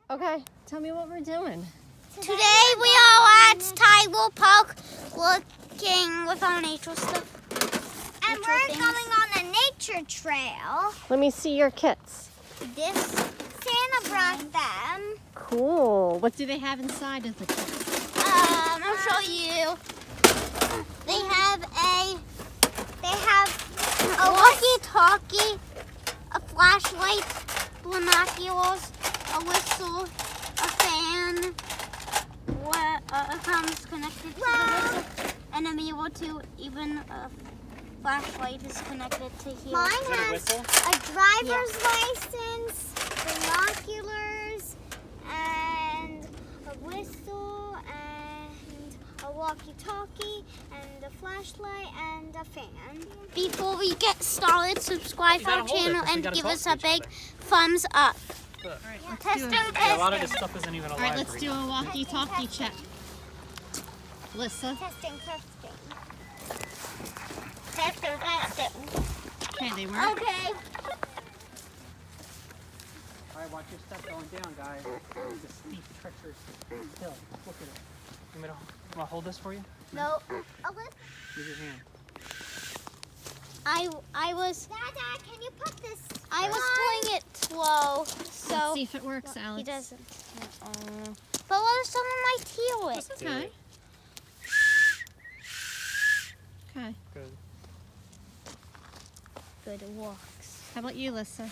Okay, tell me what we're doing. Today we are at Tidal Park looking with our nature stuff. And we're going on a nature trail. Let me see your kits. This Santa brought them. Cool. What do they have inside of the kit? I'll show you. They have a walkie-talkie, a flashlight, binoculars, a whistle, a fan. A com's connected to the whistle, and a mirror too. Even a flashlight is connected to here. Mine has a driver's license, binoculars, and a whistle, and a walkie-talkie, and a flashlight, and a fan. Before we get started, subscribe to our channel and give us a big thumbs up. All right, let's Testing, do it. testing. A lot of this stuff isn't even alive. All right, let's for do you. a walkie-talkie check. Alyssa. Testing. Testing. Okay, they work. Okay. All right, watch your step going down, guys. The steep, treacherous hill. Look at it. You want to hold this for you? No. Use your hand. I was Dada, can you put this? pulling it slow, Let's so see if it works, Alex. he doesn't. But what if someone might hear it? It's okay. Okay. Good. Good, it works. How about you, Alyssa?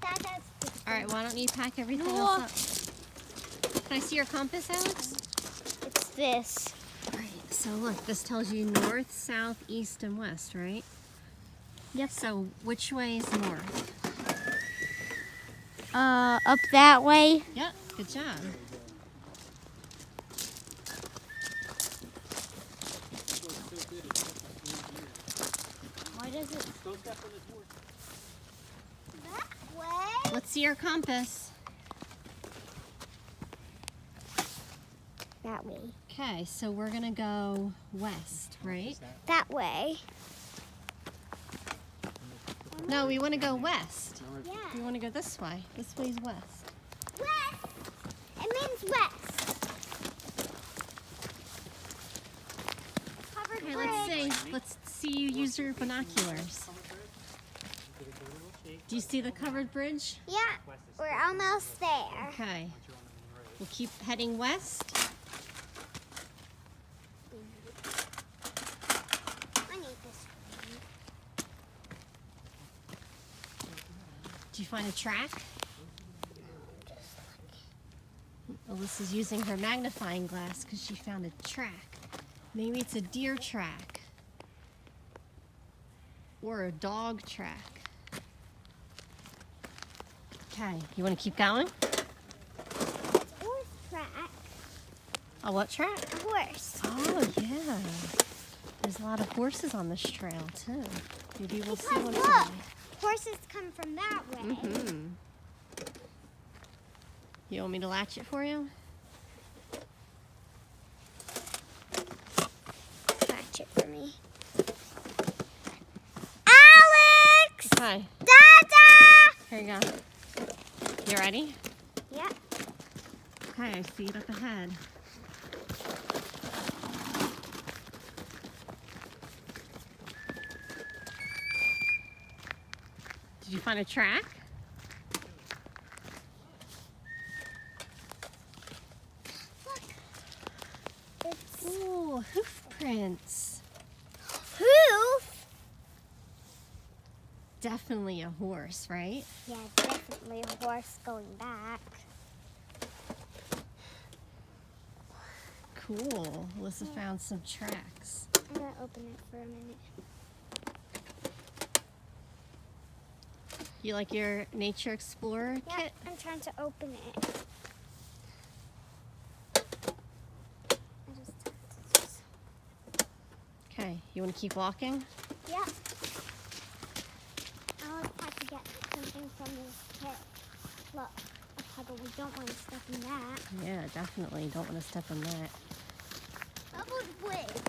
Dada's All right, why don't you pack everything No. else up? Can I see your compass, Alex? It's this. All right, so look, this tells you north, south, east, and west, right? Yep. So which way is north? Up that way. Yep, good job. Why does it? that way. Let's see your compass. That way. Okay, so we're gonna go west, right? That way. No, we want to go west. Yeah. We want to go this way. This way's west. West. It means west. Covered Okay, bridge. let's see you use your binoculars. Do you see the covered bridge? Yeah, we're almost there. Okay. We'll keep heading west. I need this. Do you find a track? Alyssa's using her magnifying glass because she found a track. Maybe it's a deer track. Or a dog track. Okay, you want to keep going? It's a horse track. A what track? A horse. Oh, yeah. There's a lot of horses on this trail, too. Maybe we'll see Because one look, today. horses come from that way. Mm-hmm. You want me to latch it for you? Catch it for me. Alex! Hi. Dada! Here you go. You ready? Yeah. Okay, I see it up ahead. Did you find a track? Look. It's Ooh, hoof prints. hoof. Definitely a horse, right? Yeah, definitely a horse going back. Cool. Alyssa found some tracks. I'm gonna open it for a minute. You like your Nature Explorer Yeah, kit? I'm trying to open it. Okay, you want to keep walking? Yeah. I always have to get something from this kit. Look, a pebble. We don't want to step in that. Yeah, definitely. Don't want to step on that. Covered bridge.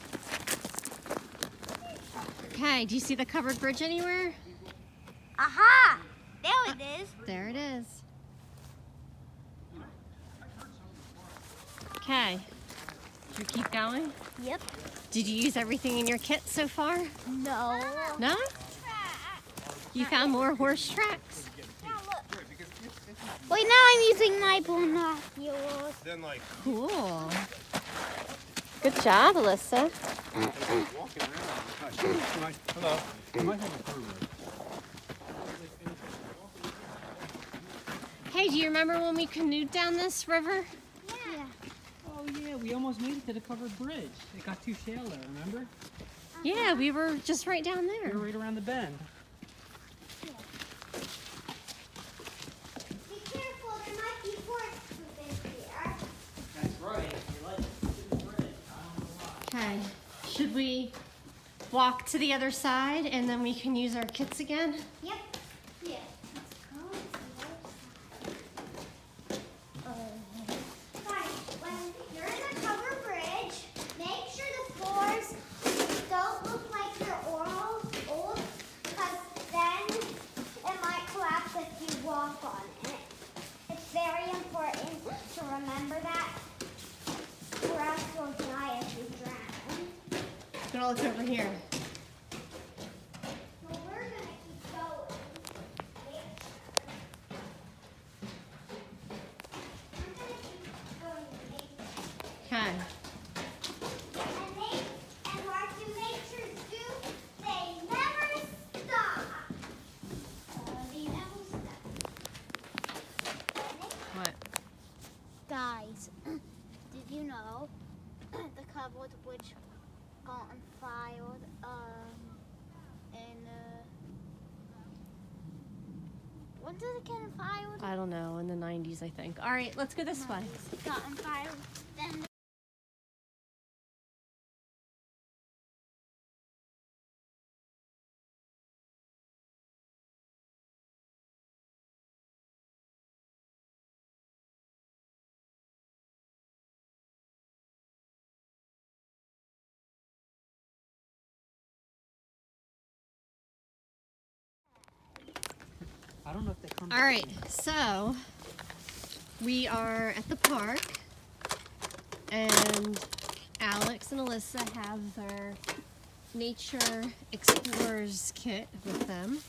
Okay, do you see the covered bridge anywhere? Aha! There it is. There it is. Okay. Should we keep going? Yep. Did you use everything in your kit so far? No. No? You found more horse tracks? Wait, now I'm using my binoculars. Then like Cool. Good job, Alyssa. walking around. Hello. You might have a crew there. Hey, do you remember when we canoed down this river? Yeah. Oh yeah, we almost made it to the covered bridge. It got too shallow, remember? Yeah, we were just right down We there. were right around the bend. Be careful, there might be forks within here. That's right. You like the bridge. I don't know why. Okay. Should we walk to the other side and then we can use our kits again? Yep. Yeah. Let's go to the other side. Guys, when you're in the covered bridge, make sure the floors don't look like they're old, because then it might collapse if you walk on it. It's very important to remember that, or else you'll die if you drown. Gonna look over here. So we're gonna keep going. We're gonna keep going. Okay. And Marcy, natures do, they never stop. They never stop. What? Guys, did you know the covered bridge got filed in when did it get filed? I don't know, in the 90s, I think. All right, let's go this way. Got filed. Then I don't know if they come. All right, so we are at the park, and Alex and Alyssa have their Nature Explorers kit with them,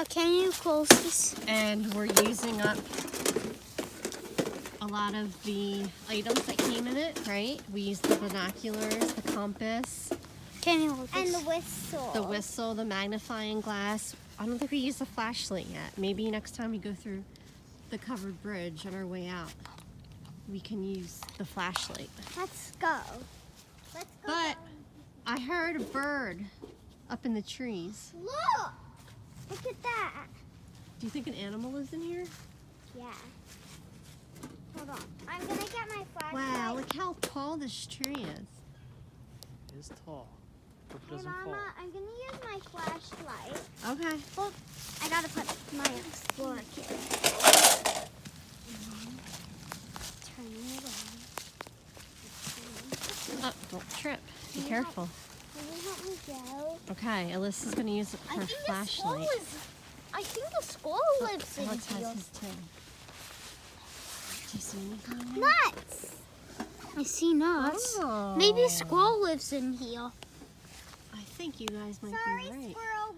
Can you close this? and we're using up a lot of the items that came in it, right? We used the binoculars, the compass, Can you hold this? And the whistle. the whistle, the magnifying glass. I don't think we used the flashlight yet. Maybe next time we go through the covered bridge on our way out, we can use the flashlight. Let's go. Let's go. But I heard a bird up in the trees. Look! Look at that. Do you think an animal lives in here? Yeah. Hold on. I'm gonna get my flashlight. Wow, look how tall this tree is. It is tall. Hope it Hey, doesn't fall. Mama, I'm gonna use my flashlight. Okay. Well, I gotta put my Explorer kit. Turning it on. Oh, don't trip. Be careful. Can you help me go? Okay, Alyssa's gonna use her flashlight. I think the squirrel lives in Alex here. has his too. Do you see anything in there? Nuts! I see nuts. Oh. Maybe a squirrel lives in here. I think you guys might Sorry, be right. squirrel.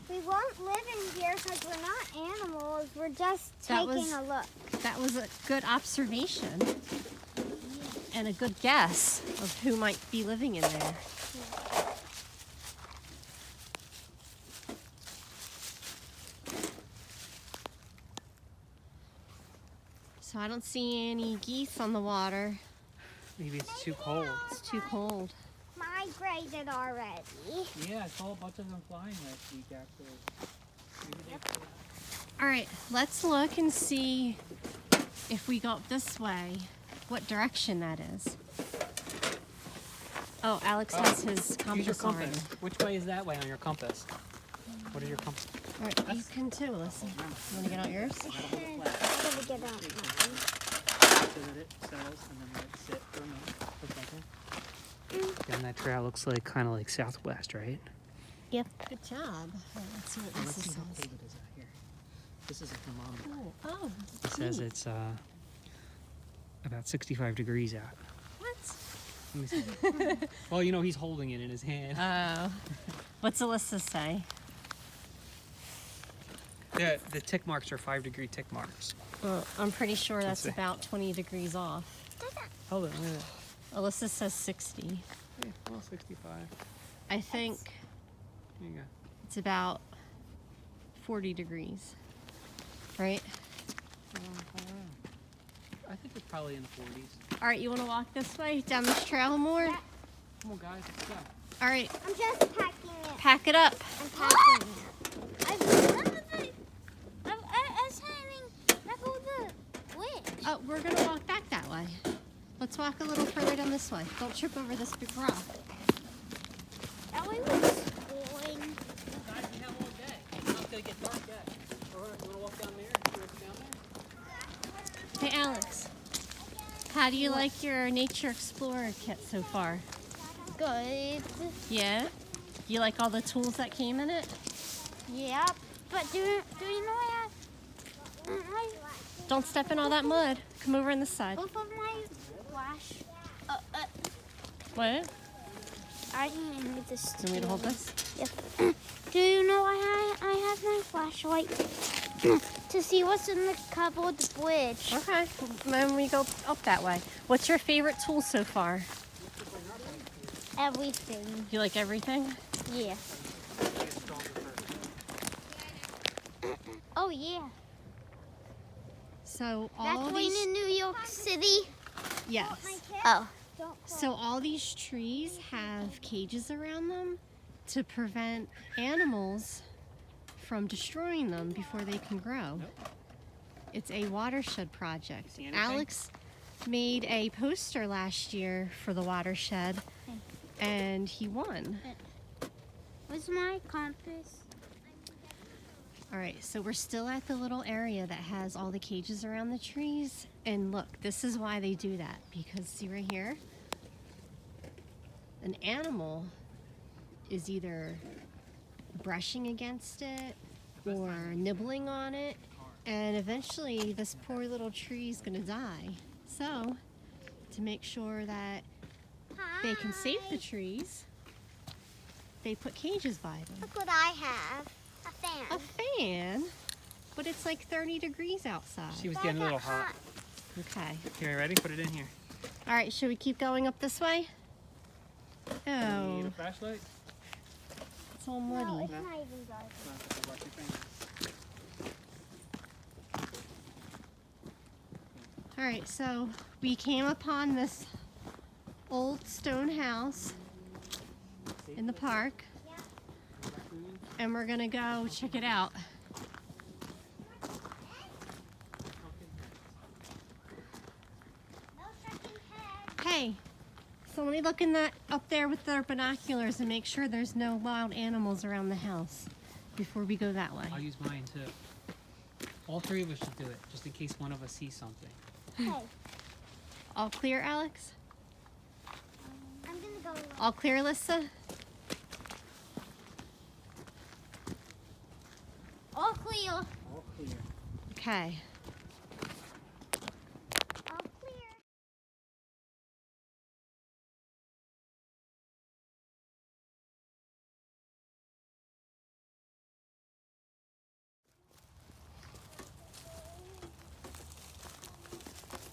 We won't live in here because we're not animals. We're just That taking was- a look. That was a good observation and a good guess of who might be living in there. So I don't see any geese on the water. Maybe it's too cold. It's too cold. Migrated already. Yeah, I saw a bunch of them flying last week actually. Maybe they flew out. All right, let's look and see if we go up this way, what direction that is. Oh, Alex has his Use your compass already. compass. Which way is that way on your compass? What is your compass? All right, you can too, Alyssa. You want to get out yours? I'm gonna get out mine. So that it settles and then let it sit for a minute. Just like that. And that trail looks like kind of like southwest, right? Good job. All right, let's see what Let's this see how says. cold it is out here. This is a thermometer. Oh, It says neat. it's about 65 degrees out. What? Let me see. Well, you know, he's holding it in his hand. Oh. What's Alyssa say? The tick marks are 5-degree tick marks. Well, I'm pretty sure that's see. about 20 degrees off. Hold on, look at that. Alyssa says 60. Yeah, well, 65. I think There you go. it's about 40 degrees. Right? I think it's probably in the 40s. All right, you want to walk this way down this trail more? Yeah. Come on, guys, let's go. All right, I'm just packing it. pack it up. I'm packing it. I was saying, back over the bridge. Oh, we're gonna walk back that way. Let's walk a little further down this way. Don't trip over this big rock. That way was going. Guys, we have all day. It's not gonna get dark yet. All right, you wanna walk down there? You wanna go down there? Hey, Alex. How do you like your Nature Explorer kit so far? Good. Yeah? You like all the tools that came in it? Yep. But do you know Don't step in all that mud. Come over on this side. both of my flash? What? I didn't need this. Do you want me to hold this? Yep. Do you know why I have my flashlight? To see what's in the covered bridge. Okay. Then we go up that way. What's your favorite tool so far? Everything. You like everything? Yeah. Oh yeah. So all That's going these, in New York City. yes. Oh. So all these trees have cages around them to prevent animals from destroying them before they can grow. It's a watershed project. See anything? Alex made a poster last year for the watershed and he won. Where's my compass? All right, so we're still at the little area that has all the cages around the trees. And look, this is why they do that. Because see right here? An animal is either brushing against it or nibbling on it. And eventually this poor little tree is gonna die. So, to make sure that they can save the trees, they put cages by them. Look what I have. A fan. A fan? But it's like 30 degrees outside. She was getting a little hot. Okay. Here, ready? Put it in here. All right, should we keep going up this way? Need Oh, a flashlight? it's all No, muddy. it's not even dark. Wash your fingers. All right, so we came upon this old stone house in the park, and we're gonna go check it out. No second head. Hey, somebody look in that up there with their binoculars and make sure there's no wild animals around the house before we go that way. I'll use mine too. All three of us should do it, just in case one of us sees something. Hey, All clear, Alex? I'm gonna go. All clear, Alyssa? All clear. All clear. Okay. All clear.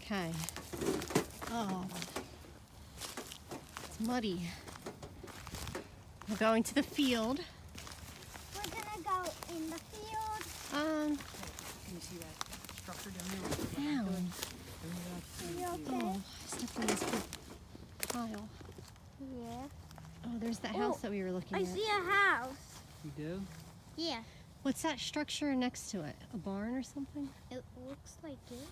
Okay. Oh, it's muddy. We're going to the field. We're gonna go in the field. Can you see that structure down there? Down. Are you okay? Oh, I stepped in this big pile. Yeah. Oh, there's that Oh, house that we were looking I at. see a house. You do? Yeah. What's that structure next to it? A barn or something? It looks like it.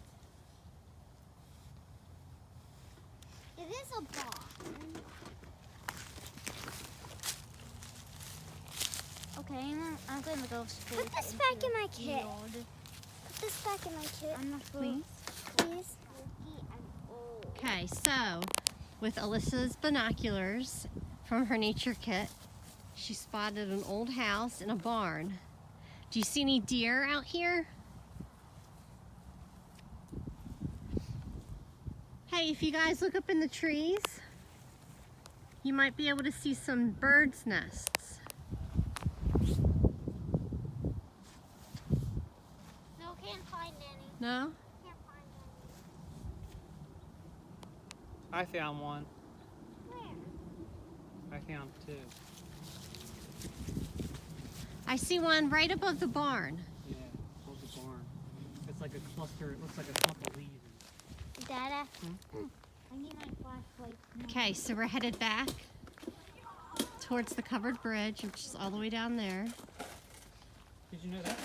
It is a barn. Okay, I'm gonna go straight. Put this back in my kit. Put this back in my kit. I'm not Please. Please. Okay, so with Alyssa's binoculars from her nature kit, she spotted an old house and a barn. Do you see any deer out here? Hey, if you guys look up in the trees, you might be able to see some birds' nests. No, can't find any. No? Can't find I found one. any. Where? I found two. I see one right above the barn. Yeah, above the barn. It's like a cluster. It looks like a clump of leaves. Dada. I need my flashlight. Okay, so we're headed back towards the covered bridge, which is all the way down there. Did you know that?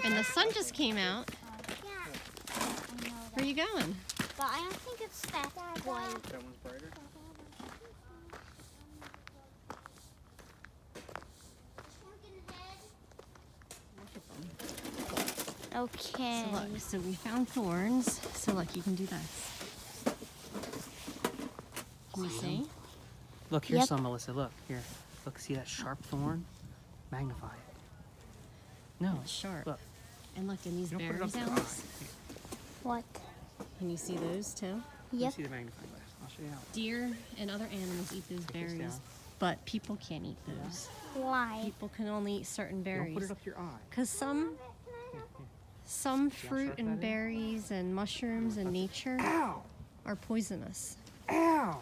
And the sun just came out. Yeah. I know Where are you going? but I don't think it's that bright. That one's brighter. Okay. So look, so we found thorns. So look, you can do this. Can you see? Look, here's Yep. some, Melissa. Look, here. Look, see that sharp thorn? Magnify it. No, Sharp. look. And look, in these You don't put it up berries, to your Alex, eye. What? can you see those too? Let me Yep. see the magnifying glass. I'll show you how. Deer and other animals eat those Take this berries, down. but people can't eat those. Why? People can only eat certain You don't berries. put it up to your eye. Because some fruit sharp and that is? berries and mushrooms in nature Ow! are poisonous. Ow!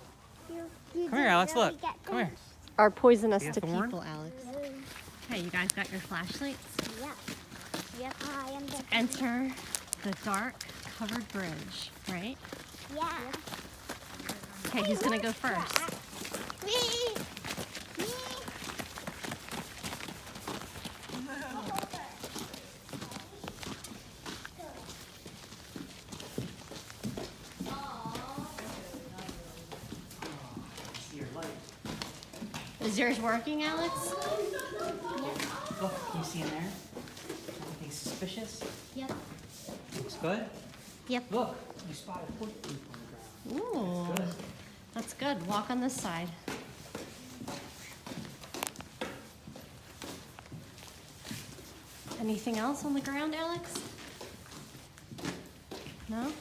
You Come here, Alex. really Look. get Come here. Are poisonous See a to thorn? people, Alex. Okay, you guys got your flashlights? Yeah. Yep. I am the. Enter the dark covered bridge, right? Yeah. Okay, who's gonna go first? Me. Me. Is yours working, Alex? Look, can you see in there? Anything suspicious? Yep. Looks good? Yep. Look, you spotted a foot poop on the ground. Ooh, Good. that's good. Walk on this side. Anything else on the ground, Alex? No?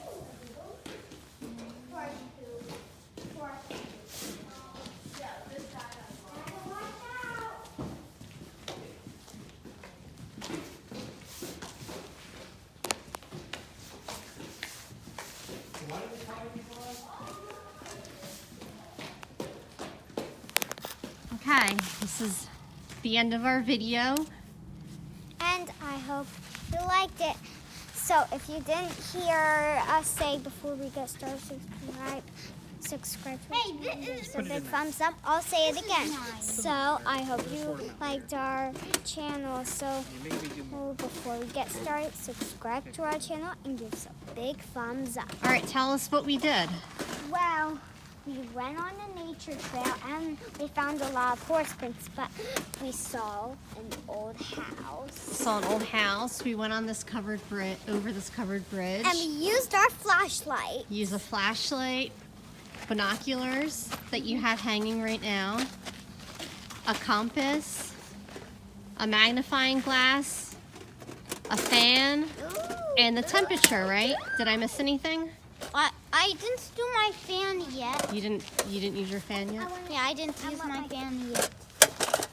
Okay, this is the end of our video. And I hope you liked it. So if you didn't hear us say before we get started, subscribe to our channel. Give us a big thumbs up. I'll say it again. So I hope you liked our channel. So before we get started, subscribe to our channel and give us a big thumbs up. All right, tell us what we did. Well, we went on a nature trail and we found a lot of horse prints, but we saw an old house. Saw an old house. We went on this covered bridge, over this covered bridge. And we used our flashlight. Use a flashlight, binoculars that you have hanging right now, a compass, a magnifying glass, a fan, and the temperature, right? Did I miss anything? I didn't do my fan yet. You didn't use your fan yet? Yeah, I didn't use my fan yet.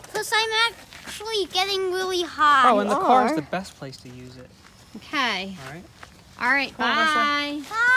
Because I'm actually getting really hot. Oh, and the car is are. the best place to use it. Okay. All right. All right, Come on, Melissa. bye. Bye.